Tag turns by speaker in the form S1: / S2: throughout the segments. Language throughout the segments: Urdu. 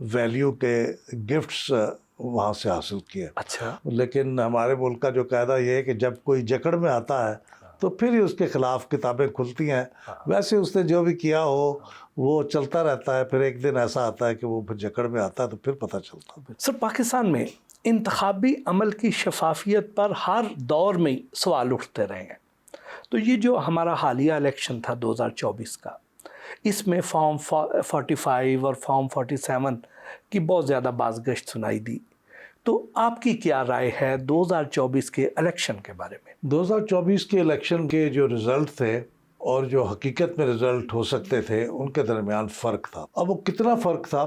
S1: ویلیو کے گفٹس وہاں سے حاصل کیے.
S2: اچھا.
S1: لیکن ہمارے ملک کا جو قاعدہ یہ ہے کہ جب کوئی جکڑ میں آتا ہے تو پھر ہی اس کے خلاف کتابیں کھلتی ہیں. ویسے اس نے جو بھی کیا ہو وہ چلتا رہتا ہے، پھر ایک دن ایسا آتا ہے کہ وہ پھر جکڑ میں آتا ہے تو پھر پتہ چلتا ہے.
S2: سر، پاکستان میں انتخابی عمل کی شفافیت پر ہر دور میں سوال اٹھتے رہے ہیں. تو یہ جو ہمارا حالیہ الیکشن تھا 2024 کا، اس میں فارم 45 اور فارم 47 کی بہت زیادہ بازگشت سنائی دی. تو آپ کی کیا رائے ہے 2024 کے الیکشن کے بارے میں؟
S1: 2024 کے الیکشن کے جو رزلٹ تھے اور جو حقیقت میں رزلٹ ہو سکتے تھے ان کے درمیان فرق تھا. اب وہ کتنا فرق تھا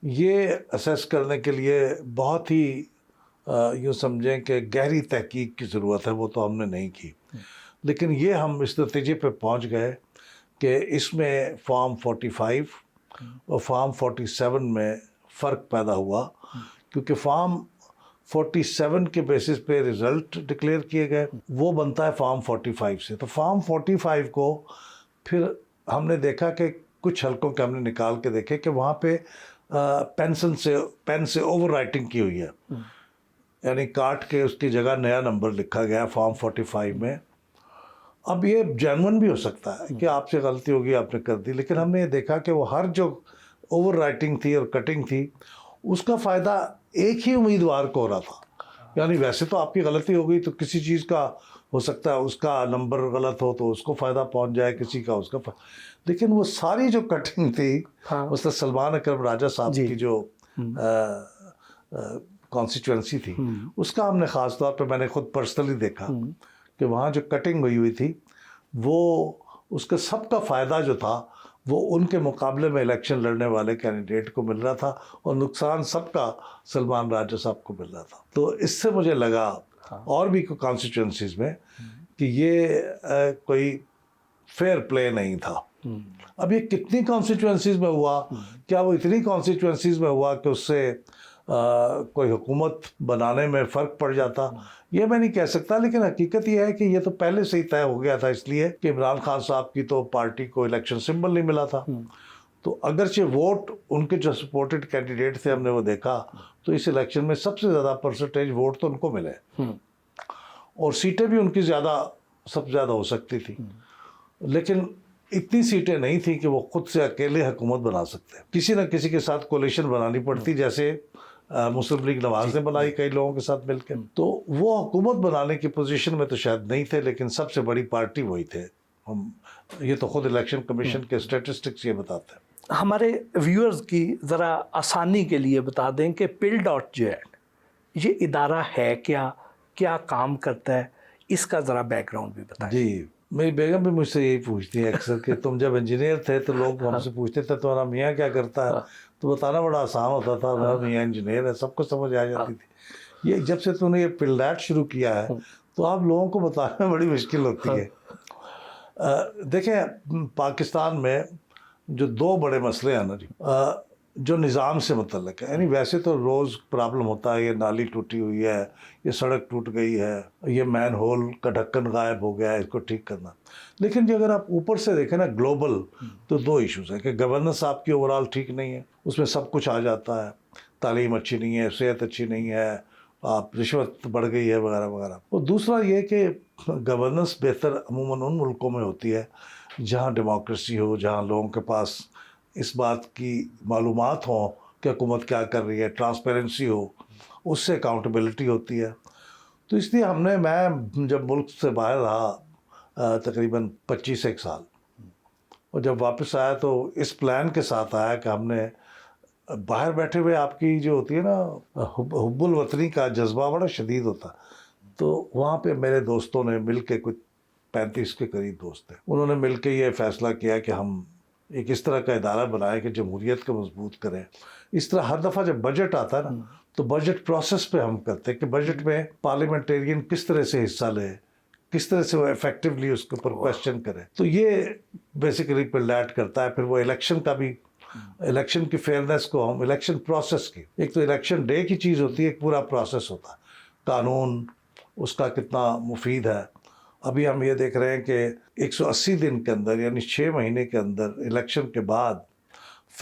S1: یہ اسیس کرنے کے لیے بہت ہی یوں سمجھیں کہ گہری تحقیق کی ضرورت ہے. وہ تو ہم نے نہیں کی، لیکن یہ ہم اس نتیجے پہ پہنچ گئے کہ اس میں فارم 45 اور فارم 47 میں فرق پیدا ہوا، کیونکہ فارم 47 کے بیسس پہ رزلٹ ڈکلیئر کیے گئے، وہ بنتا ہے فارم 45 سے. تو فارم 45 کو پھر ہم نے دیکھا کہ کچھ حلقوں کے ہم نے نکال کے دیکھے کہ وہاں پہ پین سے اوور رائٹنگ کی ہوئی ہے، یعنی کاٹ کے اس کی جگہ نیا نمبر لکھا گیا فارم 45 میں. اب یہ جینون بھی ہو سکتا ہے کہ آپ سے غلطی ہوگی، آپ نے کر دی، لیکن ہم نے یہ دیکھا کہ وہ ہر جو اوور رائٹنگ تھی اور کٹنگ تھی اس کا فائدہ ایک ہی امیدوار کو ہو رہا تھا. یعنی ویسے تو آپ کی غلطی ہو گئی تو کسی چیز کا ہو سکتا ہے اس کا نمبر غلط ہو تو اس کو فائدہ پہنچ جائے، کسی کا اس کا لیکن وہ ساری جو کٹنگ تھی اس میں سلمان اکرم راجہ صاحب کی جو کانسٹیچوئنسی تھی اس کا ہم نے خاص طور پہ میں نے خود پرسنلی دیکھا کہ وہاں جو کٹنگ ہوئی تھی وہ اس کا سب کا فائدہ جو تھا وہ ان کے مقابلے میں الیکشن لڑنے والے کینڈیڈیٹ کو مل رہا تھا اور نقصان سب کا سلمان راجہ صاحب کو مل رہا تھا. تو اس سے مجھے لگا اور بھی کانسٹیچوئنسیز میں کہ یہ کوئی فیئر پلے نہیں تھا. اب یہ کتنی کانسٹیچوئنسیز میں ہوا، کیا وہ اتنی کانسٹیچوئنسیز میں ہوا کہ اس سے کوئی حکومت بنانے میں فرق پڑ جاتا، یہ میں نہیں کہہ سکتا. لیکن حقیقت یہ ہے کہ یہ تو پہلے سے ہی طے ہو گیا تھا، اس لیے کہ عمران خان صاحب کی تو پارٹی کو الیکشن سمبل نہیں ملا تھا. تو اگرچہ ووٹ ان کے جو سپورٹڈ کینڈیڈیٹ تھے ہم نے وہ دیکھا تو اس الیکشن میں سب سے زیادہ پرسنٹیج ووٹ تو ان کو ملے اور سیٹیں بھی ان کی سب سے زیادہ ہو سکتی تھی، لیکن اتنی سیٹیں نہیں تھیں کہ وہ خود سے اکیلے حکومت بنا سکتے. کسی نہ کسی کے ساتھ کولیشن بنانی پڑتی، جیسے مسلم لیگ نواز نے بنائی کئی لوگوں کے ساتھ مل کے. تو وہ حکومت بنانے کی پوزیشن میں تو شاید نہیں تھے، لیکن سب سے بڑی پارٹی وہی تھے. یہ تو خود الیکشن کمیشن کے اسٹیٹسٹکس یہ بتاتے ہیں.
S2: ہمارے ویورز کی ذرا آسانی کے لیے بتا دیں کہ پل ڈاٹ جو ہے یہ ادارہ ہے کیا کام کرتا ہے، اس کا ذرا بیک گراؤنڈ بھی بتائیں.
S1: جی، میری بیگم بھی مجھ سے یہی پوچھتی ہے اکثر کہ تم جب انجینئر تھے تو لوگ ہم سے پوچھتے تھے تمہارا میاں کیا کرتا ہے، تو بتانا بڑا آسان ہوتا تھا، میرا میاں انجینئر ہے، سب کو سمجھ آ جاتی تھی. یہ جب سے تم نے یہ پل ڈاٹ شروع کیا ہے تو آپ لوگوں کو بتانا بڑی مشکل ہوتی ہے. دیکھیں پاکستان میں جو دو بڑے مسئلے ہیں نا جی، جو نظام سے متعلق ہے، یعنی ویسے تو روز پرابلم ہوتا ہے، یہ نالی ٹوٹی ہوئی ہے، یہ سڑک ٹوٹ گئی ہے، یہ مین ہول کا ڈھکن غائب ہو گیا ہے، اس کو ٹھیک کرنا. لیکن جو اگر آپ اوپر سے دیکھیں نا گلوبل، تو دو ایشوز ہیں کہ گورننس آپ کی اوورآل ٹھیک نہیں ہے، اس میں سب کچھ آ جاتا ہے، تعلیم اچھی نہیں ہے، صحت اچھی نہیں ہے، آپ رشوت بڑھ گئی ہے وغیرہ وغیرہ. اور دوسرا یہ کہ گورننس بہتر عموماً ان ملکوں میں ہوتی ہے جہاں ڈیموکریسی ہو، جہاں لوگوں کے پاس اس بات کی معلومات ہوں کہ حکومت کیا کر رہی ہے، ٹرانسپیرنسی ہو، اس سے اکاؤنٹیبلٹی ہوتی ہے. تو اس لیے میں جب ملک سے باہر رہا تقریباً 25 سال، اور جب واپس آیا تو اس پلان کے ساتھ آیا کہ ہم نے باہر بیٹھے ہوئے آپ کی جو ہوتی ہے نا حب الوطنی کا جذبہ بڑا شدید ہوتا. تو وہاں پہ میرے دوستوں نے مل کے کچھ 35 کے قریب دوست تھے، انہوں نے مل کے یہ فیصلہ کیا کہ ہم ایک اس طرح کا ادارہ بنائے کہ جمہوریت کو مضبوط کریں. اس طرح ہر دفعہ جب بجٹ آتا ہے نا تو بجٹ پروسیس پہ ہم کرتے ہیں کہ بجٹ میں پارلیمنٹیرین کس طرح سے حصہ لے، کس طرح سے وہ ایفیکٹیولی اس کے اوپر کویسچن کرے. تو یہ بیسیکلی پل ڈاٹ کرتا ہے. پھر وہ الیکشن کا بھی، الیکشن کی فیئرنیس کو ہم الیکشن پروسیس کی، ایک تو الیکشن ڈے کی چیز ہوتی ہے، ایک پورا پروسیس ہوتا ہے، قانون اس کا کتنا مفید ہے. ابھی ہم یہ دیکھ رہے ہیں کہ 180 دن کے اندر، یعنی 6 مہینے کے اندر الیکشن کے بعد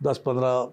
S1: 10, 15,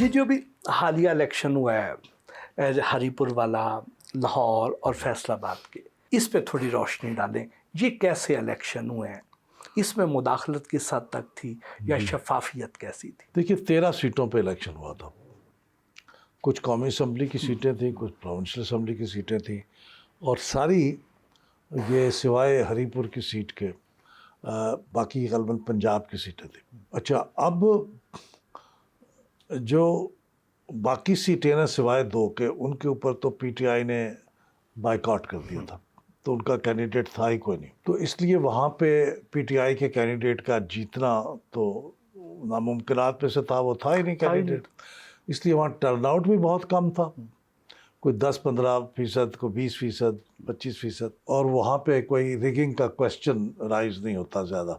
S2: یہ جو بھی حالیہ الیکشن ہوا ہے ہری پور والا، لاہور اور فیصل آباد کے، اس پہ تھوڑی روشنی ڈالیں، یہ کیسے الیکشن ہوئے ہیں؟ اس میں مداخلت کس حد تک تھی یا شفافیت کیسی تھی؟
S1: دیکھیے 13 سیٹوں پہ الیکشن ہوا تھا، کچھ قومی اسمبلی کی سیٹیں تھیں، کچھ پروونشل اسمبلی کی سیٹیں تھیں، اور ساری یہ سوائے ہری پور کی سیٹ کے باقی غالباً پنجاب کی سیٹیں تھیں۔ اچھا، اب جو باقی سیٹیں نا سوائے 2 کے، ان کے اوپر تو پی ٹی آئی نے بائیکاٹ کر دیا تھا، تو ان کا کینڈیڈیٹ تھا ہی کوئی نہیں، تو اس لیے وہاں پہ پی ٹی آئی کے کینڈیڈیٹ کا جیتنا تو ناممکنات میں سے تھا، وہ تھا ہی نہیں کینڈیڈیٹ، اس لیے وہاں ٹرن آؤٹ بھی بہت کم تھا، کوئی 10-15%، کوئی 20%، 25%، اور وہاں پہ کوئی ریگنگ کا کویسچن رائز نہیں ہوتا زیادہ۔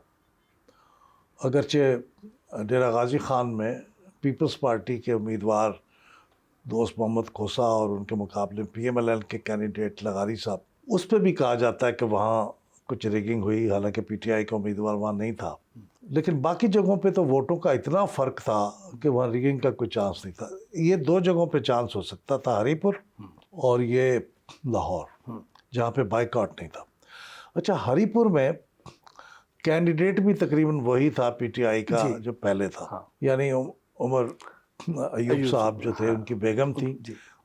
S1: اگرچہ ڈیرہ غازی خان میں پیپلز پارٹی کے امیدوار دوست محمد کھوسا اور ان کے مقابلے پی ایم ایل این کے کینڈیڈیٹ لغاری صاحب، اس پہ بھی کہا جاتا ہے کہ وہاں کچھ ریگنگ ہوئی، حالانکہ پی ٹی آئی کا امیدوار وہاں نہیں تھا، لیکن باقی جگہوں پہ تو ووٹوں کا اتنا فرق تھا کہ وہاں ریگنگ کا کوئی چانس نہیں تھا۔ یہ 2 جگہوں پہ چانس ہو سکتا تھا، ہری پور اور یہ لاہور، جہاں پہ بائیکاٹ نہیں تھا۔ اچھا، ہری پور میں کینڈیڈیٹ بھی تقریباً وہی تھا پی ٹی آئی کا جو پہلے تھا، یعنی عمر ایوب صاحب جو تھے، ان کی بیگم تھی،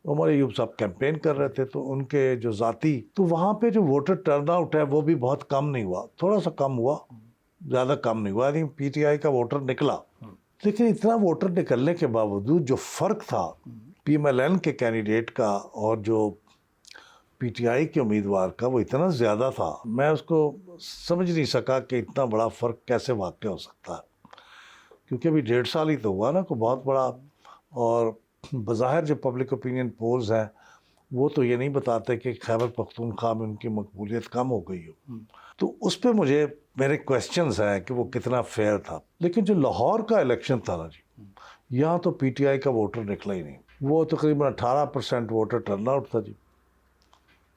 S1: عمر ایوب صاحب کیمپین کر رہے تھے، تو ان کے جو ذاتی، تو وہاں پہ جو ووٹر ٹرن آؤٹ ہے وہ بھی بہت کم نہیں ہوا، تھوڑا سا کم ہوا، زیادہ کم نہیں ہوا، یعنی پی ٹی آئی کا ووٹر نکلا، لیکن اتنا ووٹر نکلنے کے باوجود جو فرق تھا پی ایم ایل این کے کینڈیڈیٹ کا اور جو پی ٹی آئی کے امیدوار کا، وہ اتنا زیادہ تھا، میں اس کو سمجھ نہیں سکا کہ اتنا بڑا فرق کیسے واقع ہو سکتا ہے، کیونکہ ابھی 1.5 سال ہی تو ہوا نا، کوئی بہت بڑا، اور بظاہر جو پبلک اوپینین پولز ہیں وہ تو یہ نہیں بتاتے کہ خیبر پختونخوا میں ان کی مقبولیت کم ہو گئی ہو، تو اس پہ مجھے میرے کویسچنز ہیں کہ وہ کتنا فیئر تھا۔ لیکن جو لاہور کا الیکشن تھا نا جی، یہاں تو پی ٹی آئی کا ووٹر نکلا ہی نہیں، وہ تقریباً 18% ووٹر ٹرن آؤٹ تھا جی،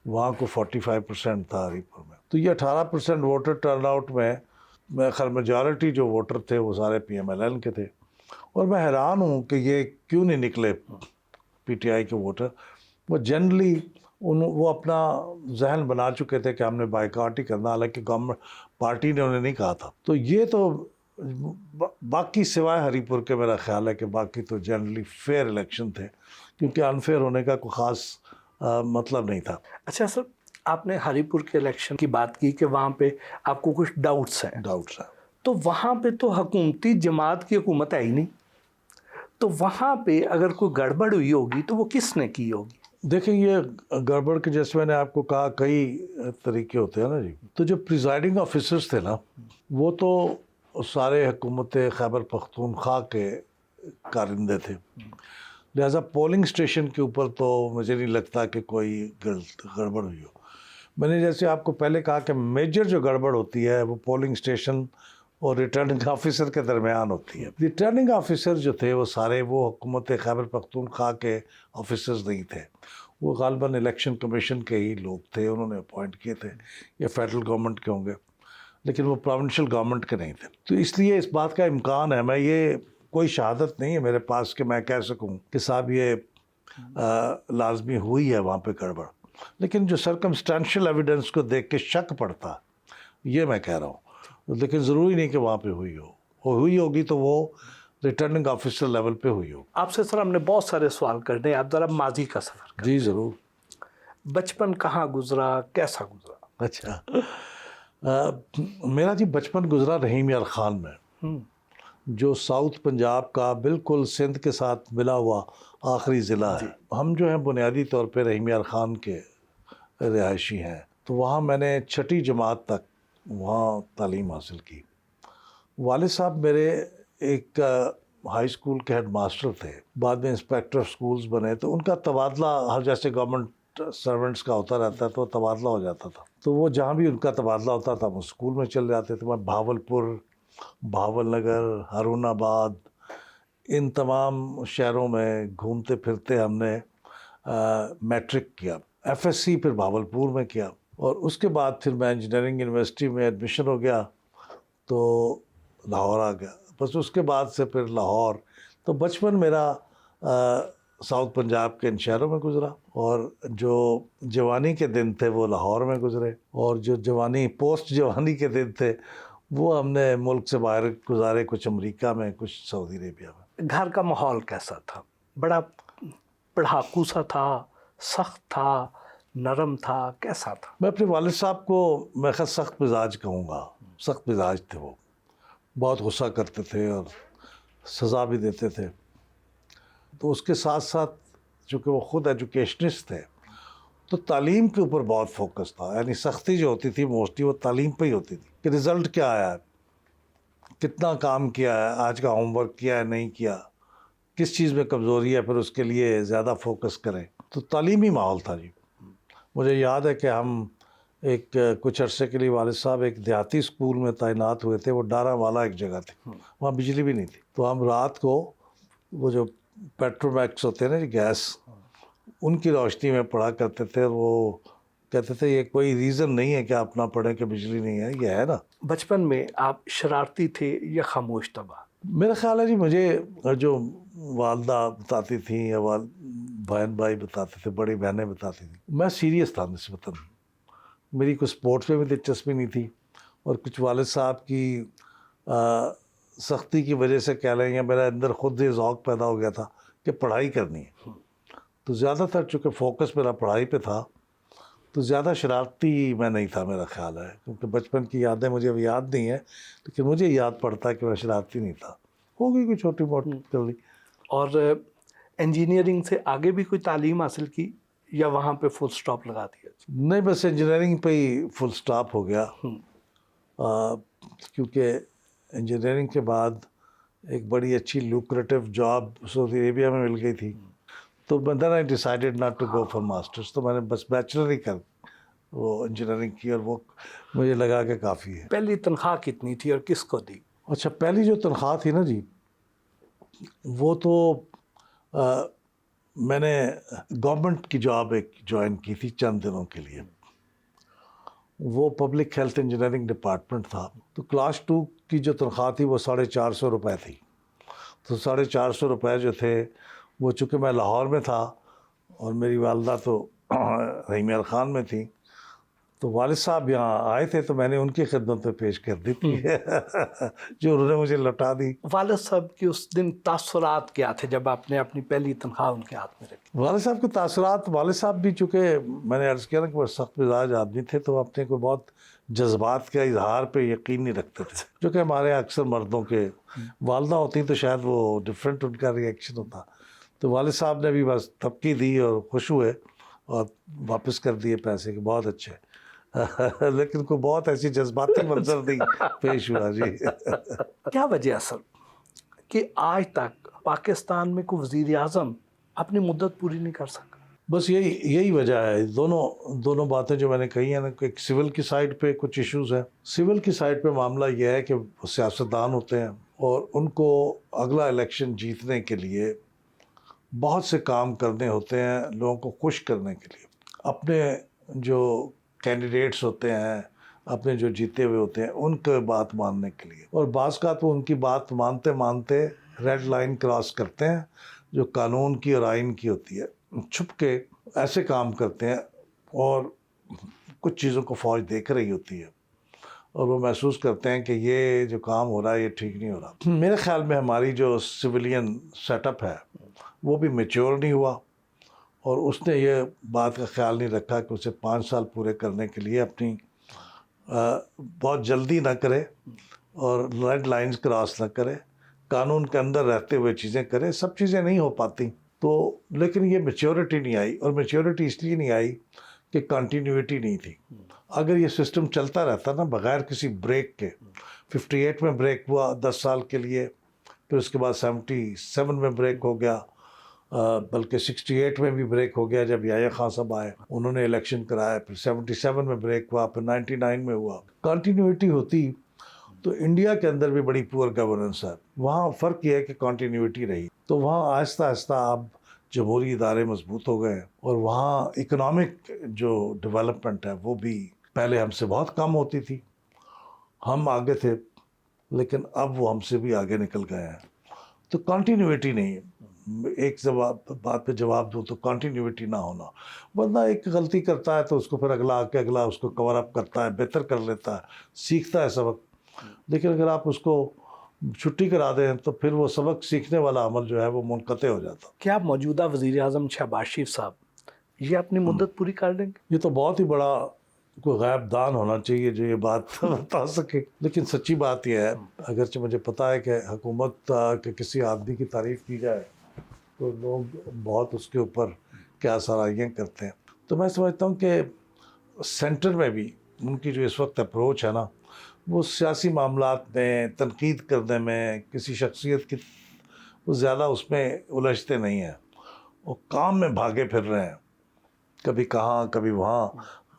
S1: وہاں کو 45% تھا ہری پور میں، تو یہ 18% ووٹر ٹرن آؤٹ میں میرے خیال میجارٹی جو ووٹر تھے وہ سارے پی ایم ایل این کے تھے، اور میں حیران ہوں کہ یہ کیوں نہیں نکلے پی ٹی آئی کے ووٹر۔ وہ جنرلی وہ اپنا ذہن بنا چکے تھے کہ ہم نے بائیکاٹ ہی کرنا، حالانکہ گورنمنٹ پارٹی نے انہیں نہیں کہا تھا، تو یہ تو باقی سوائے ہری پور کے میرا خیال ہے کہ باقی تو جنرلی فیئر الیکشن تھے، کیونکہ انفیئر ہونے کا کوئی خاص مطلب نہیں تھا۔
S2: اچھا سر، آپ نے ہری پور کے الیکشن کی بات کی کہ وہاں پہ آپ کو کچھ ڈاؤٹس ہیں، تو وہاں پہ تو حکومتی جماعت کی حکومت ہے ہی نہیں، تو وہاں پہ اگر کوئی گڑبڑ ہوئی ہوگی تو وہ کس نے کی ہوگی؟
S1: دیکھیں، یہ گڑبڑ کے جیسے میں نے آپ کو کہا کئی طریقے ہوتے ہیں نا جی، تو جو پریزائڈنگ آفیسرز تھے نا، وہ تو سارے حکومت خیبر پختونخوا کے کارندے تھے، لہٰذا پولنگ اسٹیشن کے اوپر تو مجھے نہیں لگتا کہ کوئی گڑبڑ ہوئی ہو۔ میں نے جیسے آپ کو پہلے کہا کہ میجر جو گڑبڑ ہوتی ہے وہ پولنگ اسٹیشن اور ریٹرننگ آفیسر کے درمیان ہوتی ہے۔ ریٹرننگ آفیسر جو تھے وہ سارے وہ حکومت خیبر پختونخوا کے آفیسرز نہیں تھے، وہ غالباً الیکشن کمیشن کے ہی لوگ تھے، انہوں نے اپوائنٹ کیے تھے، یا فیڈرل گورنمنٹ کے ہوں گے، لیکن وہ پروونشل گورنمنٹ کے نہیں تھے، تو اس لیے اس بات کا امکان ہے، میں یہ کوئی شہادت نہیں ہے میرے پاس کہ میں کہہ سکوں کہ صاحب یہ لازمی ہوئی ہے وہاں پہ گڑبڑ، لیکن جو سرکمسٹانشل ایویڈنس کو دیکھ کے شک پڑتا، یہ میں کہہ رہا ہوں، لیکن ضروری نہیں کہ وہاں پہ ہوئی ہوئی ہوگی تو وہ ریٹرننگ آفیسر لیول پہ ہوئی ہو۔
S2: آپ سے سر ہم نے بہت سارے سوال کرنے ہیں، آپ ذرا ماضی کا سفر کریں۔
S1: جی ضرور۔
S2: بچپن کہاں گزرا، کیسا گزرا؟
S1: اچھا، میرا جی بچپن گزرا رحیم یار خان میں، جو ساؤتھ پنجاب کا بالکل سندھ کے ساتھ ملا ہوا آخری ضلع ہے۔ ہم جو ہیں بنیادی طور پہ رحیم یار خان کے رہائشی ہیں، تو وہاں میں نے 6ٹھی جماعت تک وہاں تعلیم حاصل کی۔ والد صاحب میرے ایک ہائی اسکول کے ہیڈ ماسٹر تھے، بعد میں انسپیکٹر آف اسکولز بنے، تو ان کا تبادلہ ہر جیسے گورنمنٹ سرونٹس کا ہوتا رہتا ہے تو تبادلہ ہو جاتا تھا، تو وہ جہاں بھی ان کا تبادلہ ہوتا تھا وہ اسکول میں چل جاتے تھے۔ میں بھاولپور، بھاول نگر، ہارون آباد، ان تمام شہروں میں گھومتے پھرتے ہم نے میٹرک کیا، ایف ایس سی پھر بھاولپور میں کیا، اور اس کے بعد پھر میں انجینئرنگ یونیورسٹی میں ایڈمیشن ہو گیا تو لاہور آ گیا، بس اس کے بعد سے پھر لاہور، تو بچپن میرا ساؤتھ پنجاب کے ان شہروں میں گزرا، اور جو جوانی کے دن تھے وہ لاہور میں گزرے، اور جو پوسٹ جوانی کے دن تھے وہ ہم نے ملک سے باہر گزارے، کچھ امریکہ میں، کچھ سعودی عربیہ میں۔
S2: گھر کا ماحول کیسا تھا؟ بڑا پڑھاکو سا تھا، سخت تھا، نرم تھا، کیسا تھا؟
S1: میں اپنے والد صاحب کو میں خود سخت مزاج کہوں گا، سخت مزاج تھے، وہ بہت غصہ کرتے تھے اور سزا بھی دیتے تھے۔ تو اس کے ساتھ ساتھ چونکہ وہ خود ایجوکیشنسٹ تھے تو تعلیم کے اوپر بہت فوکس تھا، یعنی سختی جو ہوتی تھی موسٹلی وہ تعلیم پہ ہی ہوتی تھی کہ رزلٹ کیا آیا ہے، کتنا کام کیا ہے، آج کا ہوم ورک کیا ہے نہیں کیا، کس چیز میں کمزوری ہے پھر اس کے لیے زیادہ فوکس کریں۔ تو تعلیمی ماحول تھا جی۔ مجھے یاد ہے کہ ہم کچھ عرصے کے لیے والد صاحب ایک دیہاتی اسکول میں تعینات ہوئے تھے، وہ ڈارا والا ایک جگہ تھی، وہاں بجلی بھی نہیں تھی، تو ہم رات کو وہ جو پیٹرو میکس ہوتے ہیں نا جی، گیس، ان کی روشنی میں پڑھا کرتے تھے۔ وہ کہتے تھے یہ کوئی ریزن نہیں ہے کہ آپ نہ پڑھیں کہ بجلی نہیں ہے، یہ ہے نا۔
S2: بچپن میں آپ شرارتی تھے یا خاموش طبع؟
S1: میرا خیال ہے جی، مجھے جو والدہ بتاتی تھیں یا بہن بھائی بتاتے تھے، بڑی بہنیں بتاتی تھیں، میں سیریس تھا نسبتاً، میری کوئی سپورٹس میں بھی دلچسپی نہیں تھی، اور کچھ والد صاحب کی سختی کی وجہ سے کہہ لیں یا میرے اندر خود ہی ذوق پیدا ہو گیا تھا کہ پڑھائی کرنی ہے، تو زیادہ تر چونکہ فوکس میرا پڑھائی پہ تھا تو زیادہ شرارتی میں نہیں تھا، میرا خیال ہے، کیونکہ بچپن کی یادیں مجھے اب یاد نہیں ہیں، لیکن مجھے یاد پڑتا ہے کہ میں شرارتی نہیں تھا، ہو گئی کوئی چھوٹی موٹی کر لی۔
S2: اور انجینئرنگ سے آگے بھی کوئی تعلیم حاصل کی یا وہاں پہ فل سٹاپ لگا دیا؟
S1: نہیں، بس انجینئرنگ پہ ہی فل سٹاپ ہو گیا، کیونکہ انجینئرنگ کے بعد ایک بڑی اچھی لوکریٹو جاب سعودی عربیہ میں مل گئی تھی، تو then I decided not to go for masters، تو میں نے بس بیچلر ہی کر وہ انجینئرنگ کی، اور وہ مجھے لگا کہ کافی ہے۔
S2: پہلی تنخواہ کتنی تھی اور کس کو دی؟
S1: اچھا، پہلی جو تنخواہ تھی نا جی، وہ تو میں نے گورنمنٹ کی جاب ایک جوائن کی تھی چند دنوں کے لیے، وہ پبلک ہیلتھ انجینئرنگ ڈپارٹمنٹ تھا، تو کلاس 2 کی جو تنخواہ تھی وہ 450 روپے تھی، تو 450 روپے جو تھے وہ چونکہ میں لاہور میں تھا اور میری والدہ تو رحیمیال خان میں تھی، تو والد صاحب یہاں آئے تھے تو میں نے ان کی خدمت میں پیش کر دی تھی جو انہوں نے مجھے لوٹا دی۔
S2: والد صاحب کی اس دن تاثرات کیا تھے جب آپ نے اپنی پہلی تنخواہ ان کے ہاتھ میں رکھی؟
S1: والد صاحب کے تاثرات، والد صاحب بھی چونکہ میں نے عرض کیا نا کہ وہ سخت مزاج آدمی تھے، تو اپنے کو بہت جذبات کے اظہار پہ یقین نہیں رکھتے تھے، جو کہ ہمارے اکثر مردوں کے، والدہ ہوتی تو شاید وہ ڈفرینٹ ان کا ریئیکشن ہوتا، تو والد صاحب نے بھی بس تھپکی دی اور خوش ہوئے اور واپس کر دیے پیسے کہ بہت اچھے لیکن کوئی بہت ایسی جذباتی منظر نہیں پیش ہوا جی۔
S2: کیا وجہ اصل کہ آج تک پاکستان میں کوئی وزیر اعظم اپنی مدت پوری نہیں کر سکا؟
S1: بس یہی وجہ ہے، دونوں باتیں جو میں نے کہی ہیں نا، کہ سول کی سائڈ پہ کچھ ایشوز ہیں۔ سول کی سائڈ پہ معاملہ یہ ہے کہ وہ سیاستدان ہوتے ہیں اور ان کو اگلا الیکشن جیتنے کے لیے بہت سے کام کرنے ہوتے ہیں، لوگوں کو خوش کرنے کے لیے، اپنے جو کینڈیڈیٹس ہوتے ہیں، اپنے جو جیتے ہوئے ہوتے ہیں ان کے بات ماننے کے لیے، اور بعض کا تو ان کی بات مانتے مانتے ریڈ لائن کراس کرتے ہیں جو قانون کی اور آئین کی ہوتی ہے، چھپ کے ایسے کام کرتے ہیں، اور کچھ چیزوں کو فوج دیکھ رہی ہوتی ہے اور وہ محسوس کرتے ہیں کہ یہ جو کام ہو رہا ہے یہ ٹھیک نہیں ہو رہا۔ میرے خیال میں ہماری جو سویلین سیٹ اپ ہے وہ بھی میچور نہیں ہوا، اور اس نے یہ بات کا خیال نہیں رکھا کہ اسے 5 سال پورے کرنے کے لیے اپنی بہت جلدی نہ کرے اور ریڈ لائنز کراس نہ کرے، قانون کے اندر رہتے ہوئے چیزیں کرے۔ سب چیزیں نہیں ہو پاتی، تو لیکن یہ میچورٹی نہیں آئی، اور میچورٹی اس لیے نہیں آئی کہ کنٹینیوٹی نہیں تھی۔ اگر یہ سسٹم چلتا رہتا نا بغیر کسی بریک کے، 58 میں بریک ہوا 10 سال کے لیے، پھر اس کے بعد 77 میں بریک ہو گیا، بلکہ 68 میں بھی بریک ہو گیا جب یحییٰ خان صاحب آئے، انہوں نے الیکشن کرایا، پھر 77 میں بریک ہوا، پھر 99 میں ہوا۔ کنٹینیوٹی ہوتی تو انڈیا کے اندر بھی بڑی پور گورننس ہے، وہاں فرق یہ ہے کہ کنٹینیوٹی رہی، تو وہاں آہستہ آہستہ اب جمہوری ادارے مضبوط ہو گئے، اور وہاں اکنامک جو ڈیولپمنٹ ہے وہ بھی پہلے ہم سے بہت کم ہوتی تھی، ہم آگے تھے لیکن اب وہ ہم سے بھی آگے نکل گئے ہیں، تو کنٹینیوٹی نہیں ہے۔ ایک بات پہ جواب دوں تو کنٹینیوٹی نہ ہونا. بندہ ایک غلطی کرتا ہے تو اس کو پھر اگلا آ کے اگلا اس کو کور اپ کرتا ہے, بہتر کر لیتا ہے, سیکھتا ہے سبق. لیکن اگر آپ اس کو چھٹی کرا دیں تو پھر وہ سبق سیکھنے والا عمل جو ہے وہ منقطع ہو جاتا.
S2: کیا موجودہ وزیر اعظم شہباز شریف صاحب یہ اپنی مدت پوری کر لیں گے؟
S1: یہ تو بہت ہی بڑا کوئی غائب دان ہونا چاہیے جو یہ بات بتا سکے. لیکن سچی بات یہ ہے, اگرچہ مجھے پتہ ہے کہ حکومت کے کسی آدمی کی تعریف کی جائے تو لوگ بہت اس کے اوپر کیا سرائیاں کرتے ہیں. تو میں سمجھتا ہوں کہ سینٹر میں بھی ان کی جو اس وقت اپروچ ہے نا, وہ سیاسی معاملات میں تنقید کرنے میں کسی شخصیت کی وہ زیادہ اس میں الجھتے نہیں ہیں. وہ کام میں بھاگے پھر رہے ہیں, کبھی کہاں کبھی وہاں.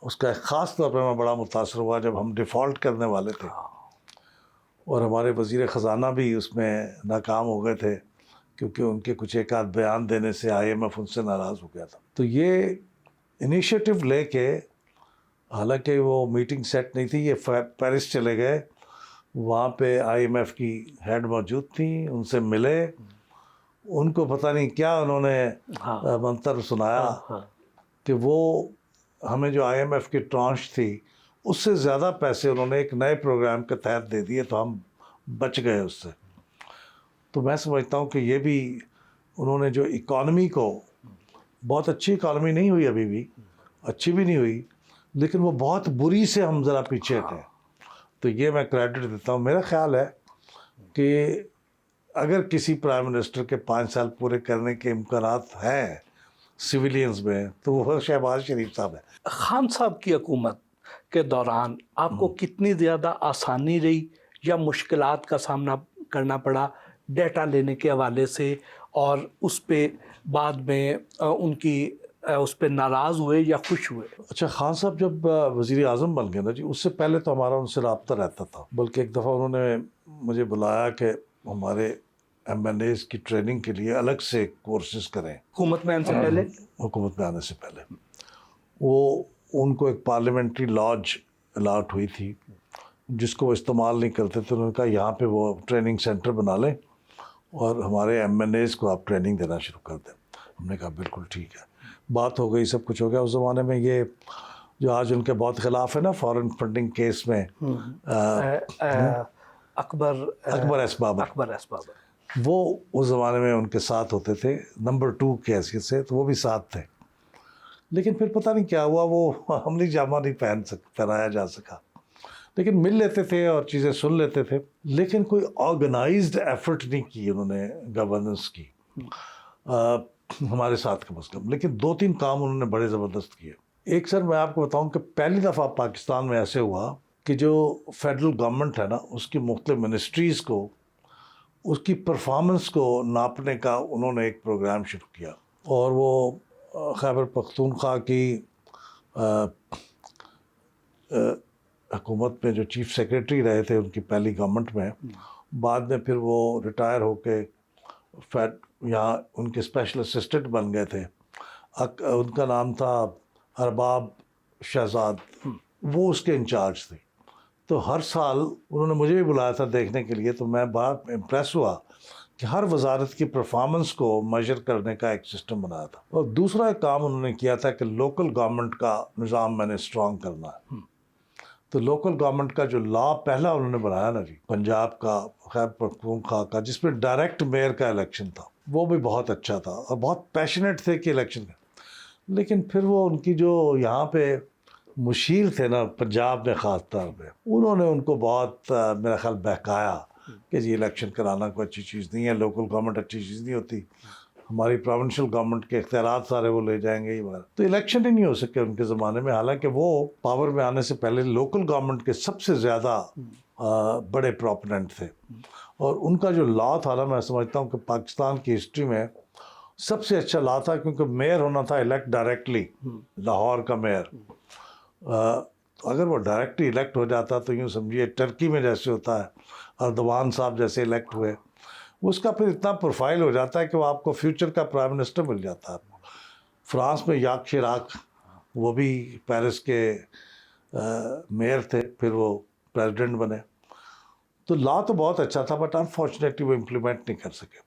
S1: اس کا ایک خاص طور پہ میں بڑا متاثر ہوا جب ہم ڈیفالٹ کرنے والے تھے اور ہمارے وزیر خزانہ بھی اس میں ناکام ہو گئے تھے کیونکہ ان کے کچھ ایک آدھ بیان دینے سے IMF ان سے ناراض ہو گیا تھا. تو یہ انیشیٹو لے کے, حالانکہ وہ میٹنگ سیٹ نہیں تھی, یہ پیرس چلے گئے, وہاں پہ IMF کی ہیڈ موجود تھیں, ان سے ملے, ان کو پتہ نہیں کیا انہوں نے منتر سنایا کہ وہ ہمیں جو IMF کی ٹرانش تھی اس سے زیادہ پیسے انہوں نے ایک نئے پروگرام کے تحت دے دیے تو ہم بچ گئے اس سے. تو میں سمجھتا ہوں کہ یہ بھی انہوں نے جو اکانومی کو, بہت اچھی اکانومی نہیں ہوئی ابھی بھی, اچھی بھی نہیں ہوئی, لیکن وہ بہت بری سے ہم ذرا پیچھے تھے. تو یہ میں کریڈٹ دیتا ہوں. میرا خیال ہے کہ اگر کسی پرائم منسٹر کے 5 سال پورے کرنے کے امکانات ہیں سویلینز میں تو وہ شہباز شریف صاحب ہیں.
S2: خان صاحب کی حکومت کے دوران آپ کو کتنی زیادہ آسانی رہی یا مشکلات کا سامنا کرنا پڑا ڈیٹا لینے کے حوالے سے, اور اس پہ بعد میں ان کی اس پہ ناراض ہوئے یا خوش ہوئے؟
S1: اچھا, خان صاحب جب وزیر اعظم بن گئے نا جی, اس سے پہلے تو ہمارا ان سے رابطہ رہتا تھا. بلکہ ایک دفعہ انہوں نے مجھے بلایا کہ ہمارے MNAs کی ٹریننگ کے لیے الگ سے کورسز کریں.
S2: حکومت میں آنے سے پہلے؟
S1: حکومت میں آنے سے پہلے وہ ان کو ایک پارلیمنٹری لاج الاٹ ہوئی تھی جس کو وہ استعمال نہیں کرتے تھے. انہوں نے کہا یہاں پہ وہ ٹریننگ سینٹر بنا لیں اور ہمارے MNAs کو آپ ٹریننگ دینا شروع کر دیں. ہم نے کہا بالکل ٹھیک ہے. بات ہو گئی, سب کچھ ہو گیا. اس زمانے میں یہ جو آج ان کے بہت خلاف ہے نا فارن فنڈنگ کیس میں, اکبر ایس بابر, وہ اس زمانے میں ان کے ساتھ ہوتے تھے نمبر 2 کی حیثیت سے, تو وہ بھی ساتھ تھے. لیکن پھر پتہ نہیں کیا ہوا, وہ عملی جامہ نہیں پہنایا جا سکا. لیکن مل لیتے تھے اور چیزیں سن لیتے تھے, لیکن کوئی آرگنائزڈ ایفرٹ نہیں کی انہوں نے گورننس کی ہمارے ساتھ کم از کم. لیکن 2-3 کام انہوں نے بڑے زبردست کیے. ایک سر میں آپ کو بتاؤں کہ پہلی دفعہ پاکستان میں ایسے ہوا کہ جو فیڈرل گورنمنٹ ہے نا, اس کی مختلف منسٹریز کو اس کی پرفارمنس کو ناپنے کا انہوں نے ایک پروگرام شروع کیا. اور وہ خیبر پختونخوا کی حکومت میں جو چیف سیکریٹری رہے تھے ان کی پہلی گورنمنٹ میں, بعد میں پھر وہ ریٹائر ہو کے یہاں ان کے اسپیشل اسسٹنٹ بن گئے تھے. ان کا نام تھا ارباب شہزاد, وہ اس کے انچارج تھے. تو ہر سال انہوں نے مجھے بھی بلایا تھا دیکھنے کے لیے, تو میں بہت امپریس ہوا کہ ہر وزارت کی پرفارمنس کو میجر کرنے کا ایک سسٹم بنایا تھا. اور دوسرا ایک کام انہوں نے کیا تھا کہ لوکل گورنمنٹ کا نظام میں نے اسٹرانگ کرنا ہے. تو لوکل گورنمنٹ کا جو لا پہلا انہوں نے بنایا نا جی, پنجاب کا خیبر پختونخوا کا, جس میں ڈائریکٹ میئر کا الیکشن تھا, وہ بھی بہت اچھا تھا اور بہت پیشنیٹ تھے کہ الیکشن کا. لیکن پھر وہ ان کی جو یہاں پہ مشیر تھے نا پنجاب میں خاص طور پہ, انہوں نے ان کو بہت میرا خیال بہکایا کہ جی الیکشن کرانا کوئی اچھی چیز نہیں ہے, لوکل گورنمنٹ اچھی چیز نہیں ہوتی, ہماری پروونشل گورنمنٹ کے اختیارات سارے وہ لے جائیں گے یہ وغیرہ. تو الیکشن ہی نہیں ہو سکے ان کے زمانے میں, حالانکہ وہ پاور میں آنے سے پہلے لوکل گورنمنٹ کے سب سے زیادہ بڑے پروپوننٹ تھے. اور ان کا جو لا تھا نا, میں سمجھتا ہوں کہ پاکستان کی ہسٹری میں سب سے اچھا لا تھا, کیونکہ میئر ہونا تھا الیکٹ ڈائریکٹلی, لاہور کا میئر. اگر وہ ڈائریکٹلی الیکٹ ہو جاتا تو یوں سمجھیے ٹرکی میں جیسے ہوتا ہے, اردوان صاحب جیسے الیکٹ ہوئے, اس کا پھر اتنا پروفائل ہو جاتا ہے کہ وہ آپ کو فیوچر کا پرائم منسٹر مل جاتا ہے. فرانس میں یاک شیراک, وہ بھی پیرس کے میئر تھے, پھر وہ پریزیڈنٹ بنے. تو لا تو بہت اچھا تھا بٹ انفارچونیٹلی وہ امپلیمنٹ نہیں کر سکے.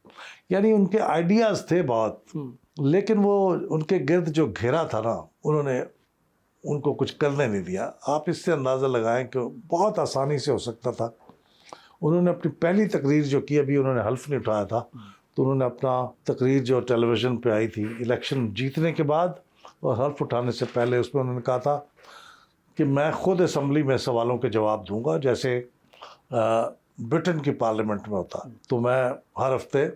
S1: یعنی ان کے آئیڈیاز تھے بہت, لیکن وہ ان کے گرد جو گھیرا تھا نا, انہوں نے ان کو کچھ کرنے نہیں دیا. آپ اس سے اندازہ لگائیں کہ بہت آسانی سے ہو سکتا تھا. انہوں نے اپنی پہلی تقریر جو کی, ابھی انہوں نے حلف نہیں اٹھایا تھا, تو انہوں نے اپنا تقریر جو ٹیلی ویژن پہ آئی تھی الیکشن جیتنے کے بعد اور حلف اٹھانے سے پہلے, اس میں انہوں نے کہا تھا کہ میں خود اسمبلی میں سوالوں کے جواب دوں گا جیسے برٹن کی پارلیمنٹ میں ہوتا. تو میں ہر ہفتے